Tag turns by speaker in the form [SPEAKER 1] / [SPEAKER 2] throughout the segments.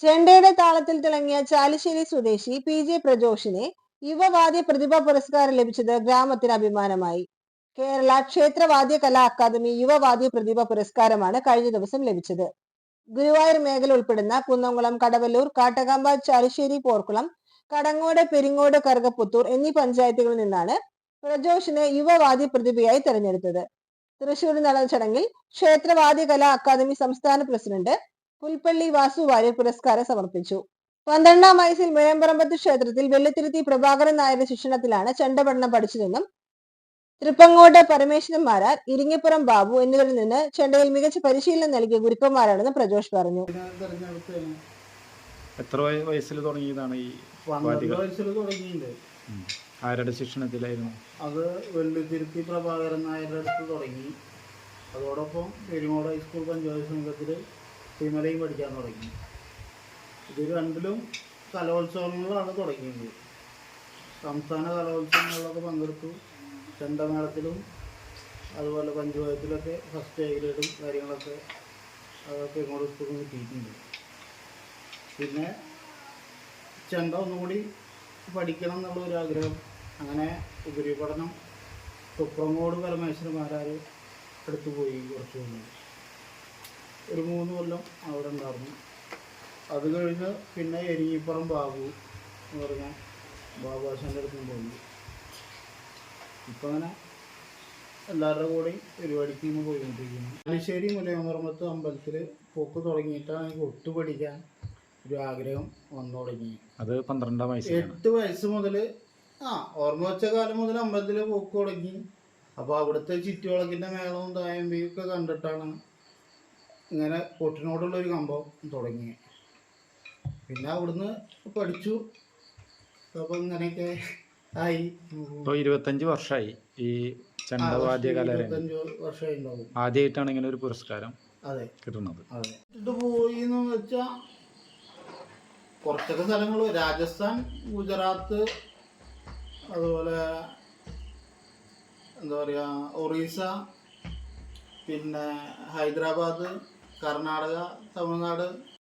[SPEAKER 1] ചെണ്ടയുടെ താളത്തിൽ തിളങ്ങിയ ചാലിശ്ശേരി സ്വദേശി PJ പ്രജോഷിനെ യുവവാദ്യ പ്രതിഭാ പുരസ്കാരം ലഭിച്ചത് ഗ്രാമത്തിന് അഭിമാനമായി. കേരള ക്ഷേത്രവാദ്യ കലാ അക്കാദമി യുവവാദ്യ പ്രതിഭാ പുരസ്കാരമാണ് കഴിഞ്ഞ ദിവസം ലഭിച്ചത്. ഗുരുവായൂർ മേഖല ഉൾപ്പെടുന്ന കുന്നംകുളം, കടവല്ലൂർ, കാട്ടകാമ്പ, ചാലിശ്ശേരി, പോർക്കുളം, കടങ്ങോട്, പെരിങ്ങോട്, കറുകപ്പുത്തൂർ എന്നീ പഞ്ചായത്തുകളിൽ നിന്നാണ് പ്രജോഷിനെ യുവവാദ്യ പ്രതിഭയായി തെരഞ്ഞെടുത്തത്. തൃശൂരിൽ നടന്ന ചടങ്ങിൽ ക്ഷേത്രവാദ്യ കലാ അക്കാദമി സംസ്ഥാന പ്രസിഡന്റ് പുൽപ്പള്ളി വാസു വാര്യർ പുരസ്കാരം സമർപ്പിച്ചു. 12ാം വയസ്സിൽ മുഴമ്പറമ്പത്ത് ക്ഷേത്രത്തിൽ വെള്ളിത്തിരുത്തി പ്രഭാകരൻ നായരുടെ ശിക്ഷണത്തിലാണ് ചെണ്ടപഠനം പഠിച്ചതെന്നും തൃപ്പങ്ങോട്ട് പരമേശ്വരൻ മാരാർ, ഇരിങ്ങപ്പുറം ബാബു എന്നിവരിൽ നിന്ന് ചെണ്ടയിൽ മികച്ച പരിശീലനം നൽകിയ ഗുരുക്കന്മാരാണെന്ന് പ്രജോഷ് പറഞ്ഞു.
[SPEAKER 2] എത്ര വയസ്സിൽ തുടങ്ങിയതാണ് ഈ?
[SPEAKER 3] 12 വയസ്സിൽ തുടങ്ങിയിട്ടുണ്ട്.
[SPEAKER 2] ആരുടെ ശിക്ഷണത്തിലായിരുന്നു
[SPEAKER 3] അത്? വെള്ളിത്തിരുത്തി പ്രഭാകരൻ നായരുടെ അടുത്ത് തുടങ്ങി. അതോടൊപ്പം പെരുങ്ങോട് ഹൈസ്കൂൾ പഞ്ചായത്ത് സംഘത്തിൽ തിമലയും പഠിക്കാൻ തുടങ്ങി. ഇത് രണ്ടിലും കലോത്സവങ്ങളാണ് തുടങ്ങിയത്. സംസ്ഥാന കലോത്സവങ്ങളിലൊക്കെ പങ്കെടുത്തു. ചെണ്ടമേളത്തിലും അതുപോലെ പഞ്ചായത്തിലൊക്കെ ഫസ്റ്റ് ഗ്രേഡും കാര്യങ്ങളൊക്കെ പെരുങ്ങോട് സ്കൂളിൽ കിട്ടിയിട്ടുണ്ട്. പിന്നെ ചെണ്ട ഒന്നുകൂടി പഠിക്കണം എന്നുള്ളൊരാഗ്രഹം. അങ്ങനെ ഉപരിപഠനം തുപ്രങ്ങോട് പരമേശ്വരന്മാരാർ അടുത്ത് പോയി. കുറച്ച് ഒരു 3 കൊല്ലം അവിടെ ഉണ്ടായിരുന്നു. അത് കഴിഞ്ഞ് പിന്നെ എരിങ്ങിപ്പുറം ബാബു എന്ന് പറഞ്ഞാൽ ബാബുശാൻ്റെ അടുത്തും പോയി. ഇപ്പം അങ്ങനെ എല്ലാവരുടെ കൂടെയും പരിപാടിക്ക് പോയിക്കൊണ്ടിരിക്കുന്നു. ചാലിശ്ശേരി മുലയമ്പറമ്പത്ത് അമ്പലത്തിൽ പോക്ക് തുടങ്ങിയിട്ടാണ് എനിക്ക് ഒട്ടു പഠിക്കാൻ ഒരു ആഗ്രഹം വന്നു തുടങ്ങി.
[SPEAKER 2] അത് 12ാം വയസ്സ്.
[SPEAKER 3] 8 വയസ്സ് മുതൽ ഓർമ്മ വെച്ച കാലം മുതൽ അമ്പലത്തിൽ പോക്ക് തുടങ്ങി. അപ്പോൾ അവിടുത്തെ ചുറ്റുവിളക്കിൻ്റെ മേളവും തായമ്പിയൊക്കെ കണ്ടിട്ടാണ് ഇങ്ങനെ കൊട്ടിനോടുള്ളൊരു കമ്പം തുടങ്ങി. പിന്നെ അവിടുന്ന് പഠിച്ചു. അപ്പോൾ ഇങ്ങനെയൊക്കെ ആയി.
[SPEAKER 2] ഇപ്പോൾ 25 വർഷമായി ഈ ചെണ്ടവാദ്യ കല.
[SPEAKER 3] 25 വർഷമായി ഉണ്ടാവും.
[SPEAKER 2] ആദ്യമായിട്ടാണ് ഇങ്ങനെ ഒരു പുരസ്കാരം
[SPEAKER 3] അതെ
[SPEAKER 2] കിട്ടുന്നത്.
[SPEAKER 3] അതെ. ഇത് പോയി എന്ന് വെച്ചാൽ കുറച്ചൊക്കെ സ്ഥലങ്ങൾ, രാജസ്ഥാൻ, ഗുജറാത്ത്, അതുപോലെ എന്താ പറയുക, ഒറീസ, പിന്നെ ഹൈദരാബാദ്, കർണാടക, തമിഴ്നാട്.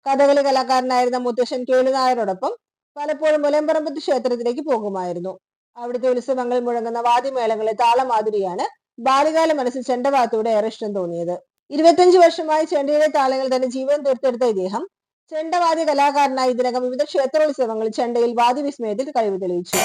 [SPEAKER 1] കഥകളി കലാകാരനായിരുന്ന മുത്തശ്ശൻ കേളു നായരോടൊപ്പം പലപ്പോഴും മുലയമ്പറമ്പത്ത് ക്ഷേത്രത്തിലേക്ക് പോകുമായിരുന്നു. അവിടുത്തെ ഉത്സവങ്ങളിൽ മുഴങ്ങുന്ന വാദ്യമേളങ്ങളെ താളമാധുരിയാണ് ബാല്യകാല മനസ്സിൽ ചെണ്ടവാദ്യത്തോടെ ഏറെ ഇഷ്ടം തോന്നിയത്. 25 വർഷമായി ചെണ്ടയുടെ താളങ്ങൾ തന്നെ ജീവൻ തീർത്തെടുത്ത ഇദ്ദേഹം ചെണ്ടവാദ്യ കലാകാരനായി ഇതിനകം വിവിധ ക്ഷേത്രോത്സവങ്ങളിൽ ചെണ്ടയിൽ വാദ്യവിസ്മയത്തിൽ കഴിവ് തെളിയിച്ചു.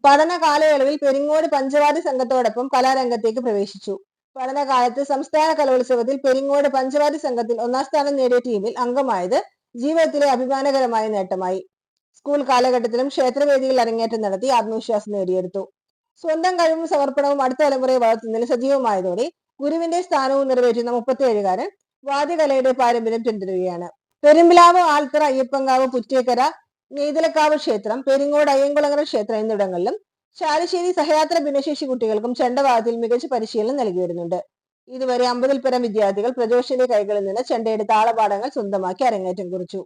[SPEAKER 1] പഠന കാലയളവിൽ പെരിങ്ങോട് പഞ്ചവാദ്യ സംഘത്തോടൊപ്പം കലാരംഗത്തേക്ക് പ്രവേശിച്ചു. പഠനകാലത്ത് സംസ്ഥാന കലോത്സവത്തിൽ പെരിങ്ങോട് പഞ്ചവാദ്യ സംഘത്തിൽ 1ാം സ്ഥാനം നേടിയ ടീമിൽ അംഗമായത് ജീവിതത്തിലെ അഭിമാനകരമായ നേട്ടമായി. സ്കൂൾ കാലഘട്ടത്തിലും ക്ഷേത്രവേദിയിൽ അരങ്ങേറ്റം നടത്തി ആത്മവിശ്വാസം നേടിയെടുത്തു. സ്വന്തം കഴിവും സമർപ്പണവും അടുത്ത തലമുറയെ വളർത്തുന്നതിൽ സജീവമായതോടെ ഗുരുവിന്റെ സ്ഥാനവും നിറവേറ്റുന്ന 37-കാരൻ വാദ്യകലയുടെ പാരമ്പര്യം പിന്തുടരുകയാണ്. പെരുമ്പിലാവ്, ആൽത്തറ, അയ്യപ്പങ്കാവ്, പുറ്റേക്കര, നെയ്തലക്കാവ് ക്ഷേത്രം, പെരിങ്ങോട്, അയ്യങ്കുളങ്ങര ക്ഷേത്രം എന്നിവിടങ്ങളിലും ചാലിശ്ശേരി സഹയാത്ര ഭിന്നശേഷി കുട്ടികൾക്കും ചെണ്ടവാദ്യത്തിൽ മികച്ച പരിശീലനം നൽകി വരുന്നുണ്ട്. ഇതുവരെ 50-ൽ പരം വിദ്യാർത്ഥികൾ പ്രജോഷിന്റെ കൈകളിൽ നിന്ന് ചെണ്ടയുടെ താളപാഠങ്ങൾ സ്വന്തമാക്കി അരങ്ങേറ്റം കുറിച്ചു.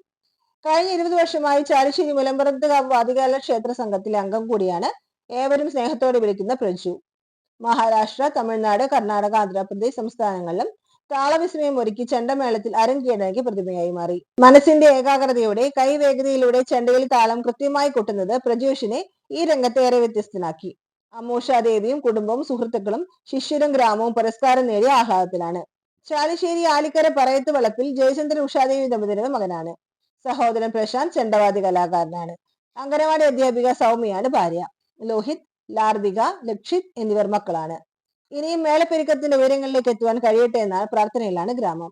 [SPEAKER 1] കഴിഞ്ഞ 20 വർഷമായി ചാലിശ്ശേരി മുലമ്പറത്തുകാവ് വാദ്യകല ക്ഷേത്ര സംഘത്തിലെ അംഗം കൂടിയാണ് ഏവരും സ്നേഹത്തോടെ വിളിക്കുന്ന പ്രജു. മഹാരാഷ്ട്ര, തമിഴ്നാട്, കർണാടക, ആന്ധ്രാപ്രദേശ് സംസ്ഥാനങ്ങളിലും താളവിസ്മയം ഒരുക്കി ചെണ്ടമേളത്തിൽ അരങ്ങേറ്റ പ്രതിഭയായി മാറി. മനസ്സിന്റെ ഏകാഗ്രതയോടെ കൈവേഗതയിലൂടെ ചെണ്ടയിൽ താളം കൃത്യമായി കൊട്ടുന്നത് പ്രജോഷിനെ ഈ രംഗത്തേറെ വ്യത്യസ്തനാക്കി. അമ്മൂഷാദേവിയും കുടുംബവും സുഹൃത്തുക്കളും ശിഷ്യരും ഗ്രാമവും പുരസ്കാരം നേടിയ ആഹ്ലാദത്തിലാണ്. ചാലിശ്ശേരി ആലിക്കര പറയത്ത് വളപ്പിൽ ജയചന്ദ്രൻ ഉഷാദേവി ദമ്പതികളുടെ മകനാണ്. സഹോദരൻ പ്രശാന്ത് ചെണ്ടവാദ്യ കലാകാരനാണ്. അംഗനവാടി അധ്യാപിക സൗമ്യയാണ് ഭാര്യ. ലോഹിത്, ലാർദിക, ലക്ഷിത് എന്നിവർ മക്കളാണ്. ഇനിയും മേളപ്പെരുക്കത്തിന്റെ ഉയരങ്ങളിലേക്ക് എത്തുവാൻ കഴിയട്ടെ എന്നാണ് പ്രാർത്ഥനയിലാണ് ഗ്രാമം.